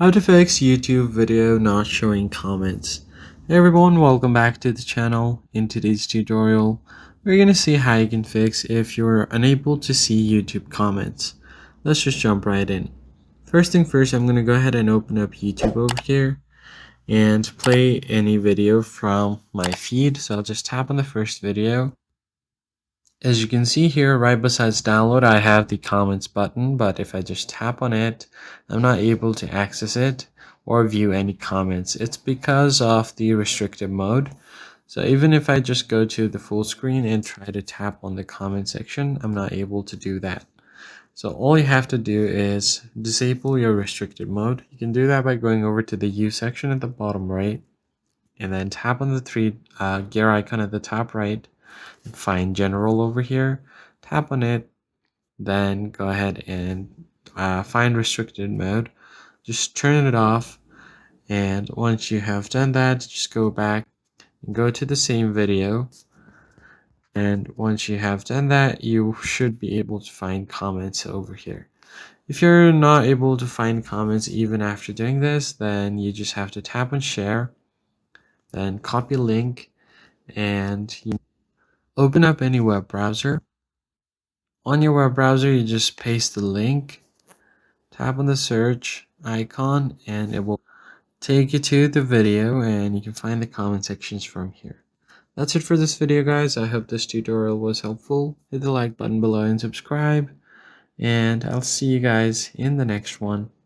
How to fix YouTube video not showing comments. Hey everyone, welcome back to the channel. In today's tutorial, we're going to see how you can fix if you're unable to see YouTube comments. Let's just jump right in. First thing first, I'm going to go ahead and open up YouTube over here and play any video from my feed. So I'll just tap on the first video. As you can see here, right besides download, I have the comments button, but if I just tap on it, I'm not able to access it or view any comments. It's because of the restricted mode. So even if I just go to the full screen and try to tap on the comment section, I'm not able to do that. So all you have to do is disable your restricted mode. You can do that by going over to the U section at the bottom right, and then tap on the three gear icon at the top right, and find general over here, tap on it, then go ahead and find restricted mode, just turn it off, and once you have done that, just go back and go to the same video, and once you have done that, you should be able to find comments over here. If you're not able to find comments even after doing this, then you just have to tap on share, then copy link, and you open up any web browser. On your web browser, you just paste the link, tap on the search icon, and it will take you to the video, and you can find the comment sections from here. That's it for this video, guys. I hope this tutorial was helpful. Hit the like button below and subscribe, and I'll see you guys in the next one.